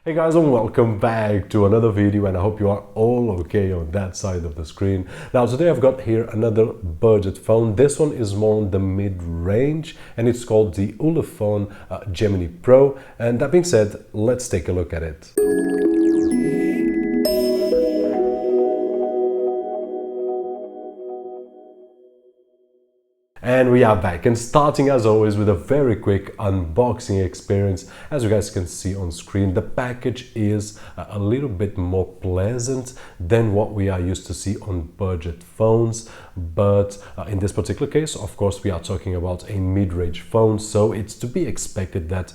Hey guys, and welcome back to another video, and I hope you are all okay on that side of the screen. Now today I've got here another budget phone. This one is more on the mid-range and it's called the Ulefone Gemini Pro. And that being said, let's take a look at it. And we are back, and starting as always with a very quick unboxing experience. As you guys can see on screen, the package is a little bit more pleasant than what we are used to see on budget phones. But in this particular case, of course, we are talking about a mid-range phone, so it's to be expected that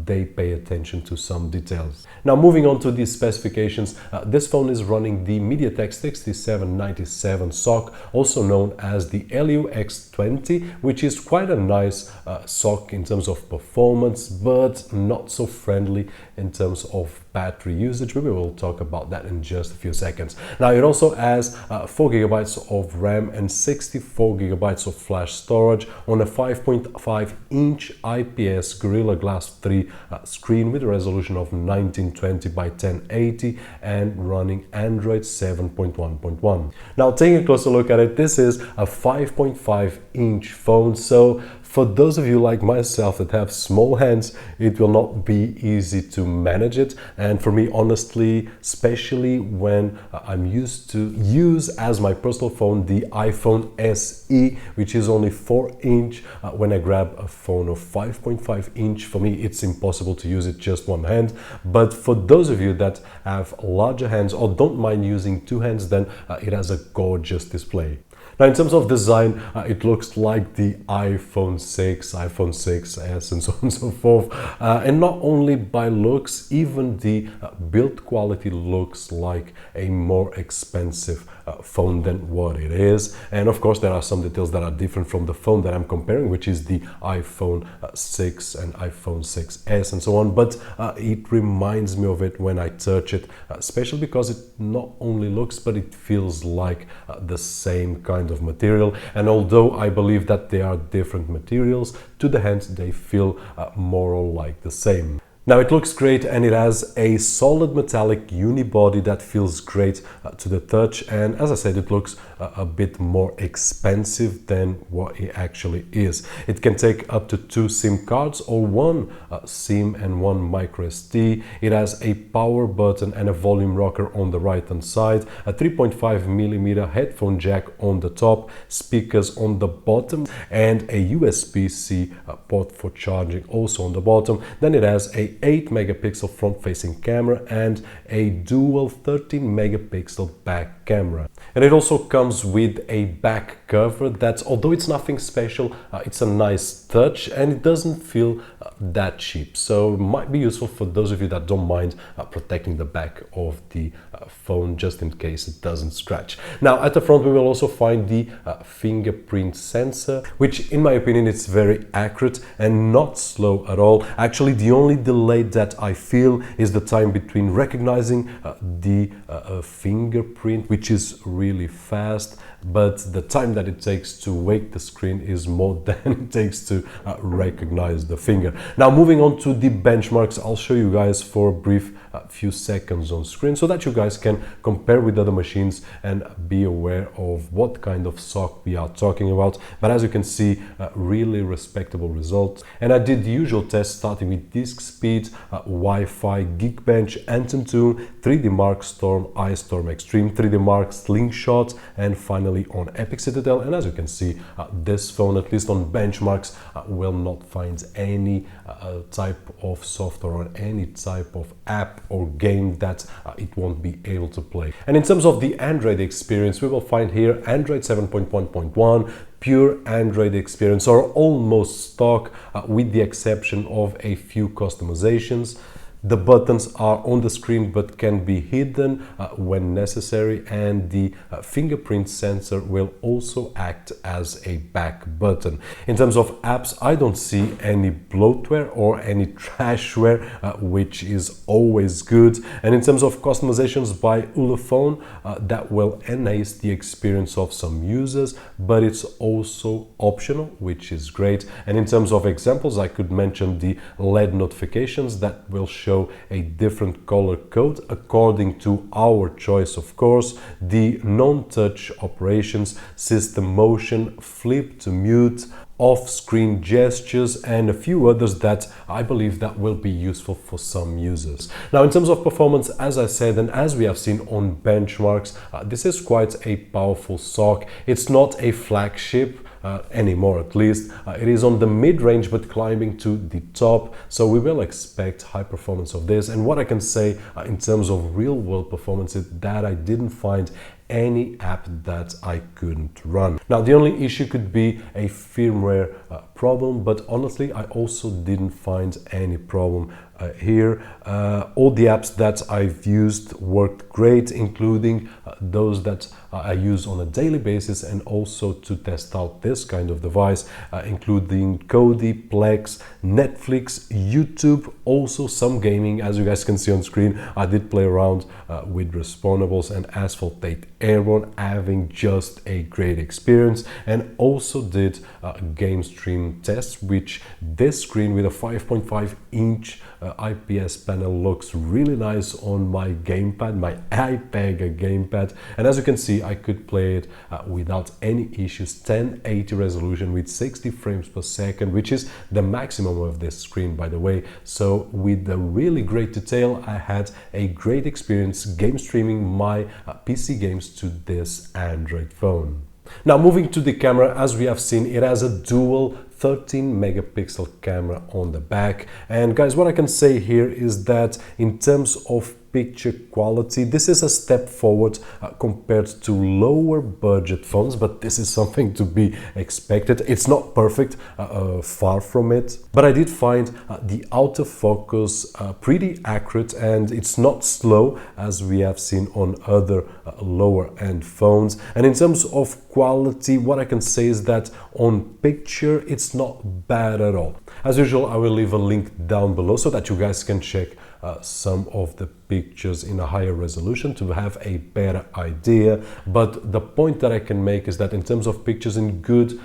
they pay attention to some details. Now, moving on to the specifications, this phone is running the Mediateck 6797 SoC, also known as the LUX20, which is quite a nice SoC in terms of performance, but not so friendly in terms of battery usage. We will talk about that in just a few seconds. Now, it also has 4 GB of RAM and 64 GB of flash storage on a 5.5-inch IPS Gorilla Glass 3 screen with a resolution of 1920 by 1080 and running Android 7.1.1. Now, taking a closer look at it, this is a 5.5-inch phone, so for those of you like myself that have small hands, it will not be easy to manage it. And for me, honestly, especially when I'm used to use as my personal phone the iPhone SE, which is only 4-inch, when I grab a phone of 5.5-inch, for me, it's impossible to use it just one hand. But for those of you that have larger hands or don't mind using two hands, then it has a gorgeous display. Now, in terms of design, it looks like the iPhone 6, iPhone 6s, and so on and so forth. And not only by looks, even the build quality looks like a more expensive phone than what it is. And of course, there are some details that are different from the phone that I'm comparing, which is the iPhone 6 and iPhone 6s and so on. But it reminds me of it when I touch it, especially because it not only looks, but it feels like the same kind of material. And although I believe that they are different materials, to the hand they feel more or like the same. Now, it looks great and it has a solid metallic unibody that feels great to the touch, and as I said, it looks a bit more expensive than what it actually is. It can take up to 2 SIM cards or 1 SIM and 1 micro SD. It has a power button and a volume rocker on the right hand side, a 3.5mm headphone jack on the top, speakers on the bottom, and a USB-C port for charging also on the bottom. Then it has a 8-megapixel front-facing camera and a dual 13-megapixel back camera. And it also comes with a back cover that, although it's nothing special, it's a nice touch and it doesn't feel that cheap. So it might be useful for those of you that don't mind protecting the back of the phone just in case it doesn't scratch. Now, at the front we will also find the fingerprint sensor, which in my opinion is very accurate and not slow at all. Actually, the only delay that I feel is the time between recognizing the fingerprint, which is really fast, but the time that it takes to wake the screen is more than it takes to recognize the finger. Now, moving on to the benchmarks, I'll show you guys for a brief few seconds on screen so that you guys can compare with other machines and be aware of what kind of SoC we are talking about. But as you can see, really respectable results. And I did the usual tests starting with disk speed, Wi-Fi, Geekbench, Antutu, 3D Mark Storm, iStorm Extreme, 3D Mark Slingshot, and finally on Epic Citadel. And as you can see, this phone, at least on benchmarks, will not find any type of software or any type of app or game that it won't be able to play. And in terms of the Android experience, we will find here Android 7.1.1, pure Android experience, or almost stock, with the exception of a few customizations. The buttons are on the screen but can be hidden when necessary, and the fingerprint sensor will also act as a back button. In terms of apps, I don't see any bloatware or any trashware, which is always good. And in terms of customizations by Ulefone, that will enhance the experience of some users, but it's also optional, which is great. And in terms of examples, I could mention the LED notifications that will show show a different color code according to our choice, of course, the non-touch operations, system motion, flip to mute, off-screen gestures, and a few others that I believe that will be useful for some users. Now, in terms of performance, as I said, and as we have seen on benchmarks, this is quite a powerful SoC. It's not a flagship anymore, at least. It is on the mid-range but climbing to the top, so we will expect high performance of this. And what I can say in terms of real-world performance is that I didn't find any app that I couldn't run. Now, the only issue could be a firmware problem, but honestly I also didn't find any problem here. All the apps that I've used worked great, including those that I use on a daily basis, and also to test out this kind of device, including Kodi, Plex, Netflix, YouTube, also some gaming. As you guys can see on screen, I did play around with Respawnables and Asphalt 8 Airborne, having just a great experience, and also did game stream tests, which this screen with a 5.5-inch IPS panel looks really nice on my gamepad, my iPeg gamepad, and as you can see I could play it without any issues. 1080 resolution with 60 frames per second, which is the maximum of this screen, by the way. So with a really great detail, I had a great experience game streaming my PC games to this Android phone. Now, moving to the camera, as we have seen, it has a dual 13 megapixel camera on the back. And guys, what I can say here is that in terms of picture quality, this is a step forward compared to lower budget phones, but this is something to be expected. It's not perfect, far from it, but I did find the autofocus pretty accurate, and it's not slow as we have seen on other lower end phones. And in terms of quality, what I can say is that on picture it's not bad at all. As usual, I will leave a link down below so that you guys can check some of the pictures in a higher resolution to have a better idea. But the point that I can make is that in terms of pictures in good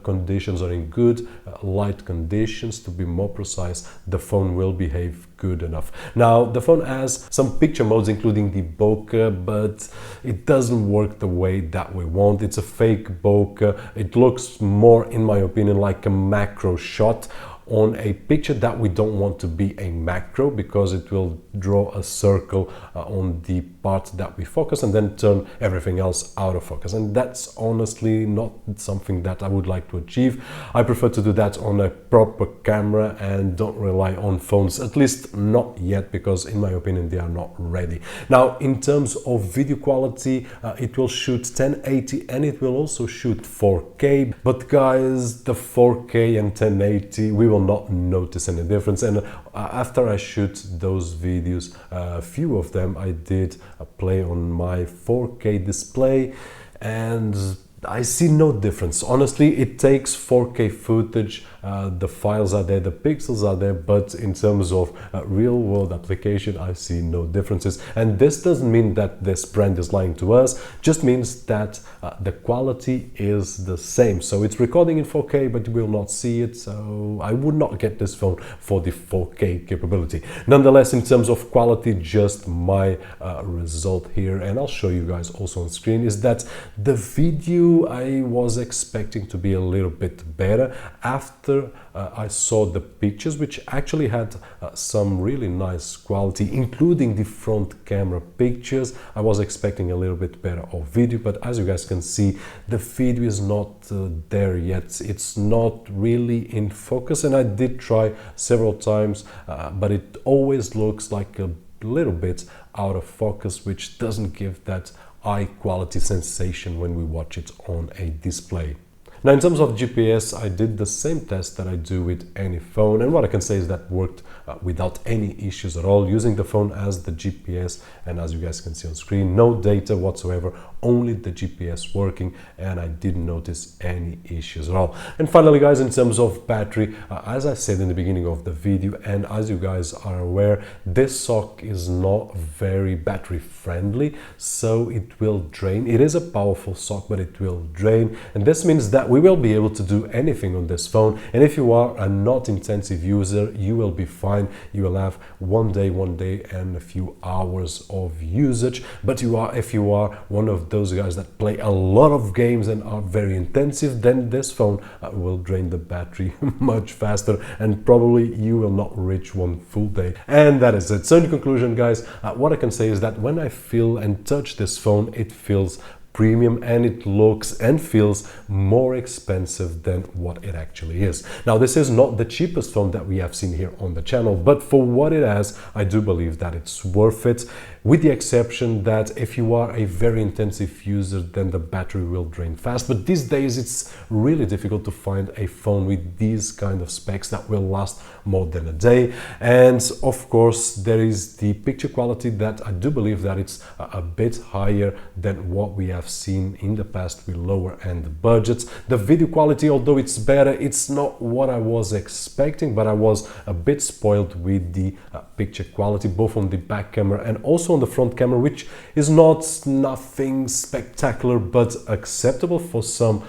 conditions, or in good light conditions to be more precise, the phone will behave good enough. Now, the phone has some picture modes, including the bokeh, but it doesn't work the way that we want. It's a fake bokeh. It looks more, in my opinion, like a macro shot on a picture that we don't want to be a macro, because it will draw a circle on the part that we focus and then turn everything else out of focus, and that's honestly not something that I would like to achieve. I prefer to do that on a proper camera and don't rely on phones, at least not yet, because in my opinion they are not ready. Now, in terms of video quality, it will shoot 1080 and it will also shoot 4K, but guys, the 4K and 1080, we will not notice any difference. And after I shoot those videos, a few of them I did play on my 4K display, and I see no difference. Honestly, it takes 4K footage, the files are there, the pixels are there, but in terms of real world application, I see no differences. And this doesn't mean that this brand is lying to us, just means that the quality is the same. So it's recording in 4K, but you will not see it, so I would not get this phone for the 4K capability. Nonetheless, in terms of quality, just my result here, and I'll show you guys also on screen, is that the video I was expecting to be a little bit better after I saw the pictures, which actually had some really nice quality, including the front camera pictures. I was expecting a little bit better of video, but as you guys can see, the video is not there yet. It's not really in focus, and I did try several times, but it always looks like a little bit out of focus, which doesn't give that eye quality sensation when we watch it on a display. Now, in terms of GPS, I did the same test that I do with any phone, and what I can say is that worked without any issues at all, using the phone as the GPS. And as you guys can see on screen, no data whatsoever, only the GPS working, and I didn't notice any issues at all. And finally, guys, in terms of battery, as I said in the beginning of the video, and as you guys are aware, this SoC is not very battery friendly, so it will drain. It is a powerful SoC, but it will drain, and this means that that we will be able to do anything on this phone. And if you are a not intensive user, you will be fine. You will have one day and a few hours of usage. But if you are one of those guys that play a lot of games and are very intensive, then this phone will drain the battery much faster, and probably you will not reach one full day. And that is it. So in conclusion, guys, what I can say is that when I feel and touch this phone, it feels premium, and it looks and feels more expensive than what it actually is. Now, this is not the cheapest phone that we have seen here on the channel, but for what it has, I do believe that it's worth it, with the exception that if you are a very intensive user, then the battery will drain fast. But these days it's really difficult to find a phone with these kind of specs that will last more than a day. And of course, there is the picture quality that I do believe that it's a bit higher than what we have seen in the past with lower end budgets. The video quality, although it's better, it's not what I was expecting, but I was a bit spoiled with the picture quality, both on the back camera and also on the front camera, which is nothing spectacular, but acceptable for some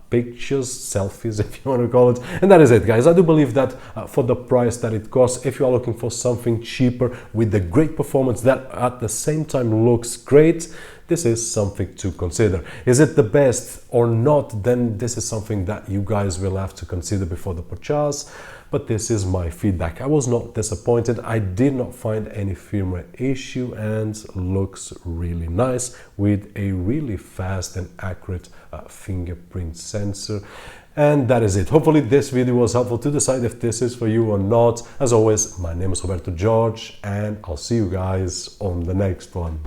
pictures, selfies, if you want to call it. And that is it, guys. I do believe that for the price that it costs, if you are looking for something cheaper with the great performance that at the same time looks great, this is something to consider. Is it the best or not? Then this is something that you guys will have to consider before the purchase. But this is my feedback. I was not disappointed. I did not find any firmware issue, and looks really nice with a really fast and accurate fingerprint sensor. And that is it. Hopefully this video was helpful to decide if this is for you or not. As always, my name is Roberto Jorge, and I'll see you guys on the next one.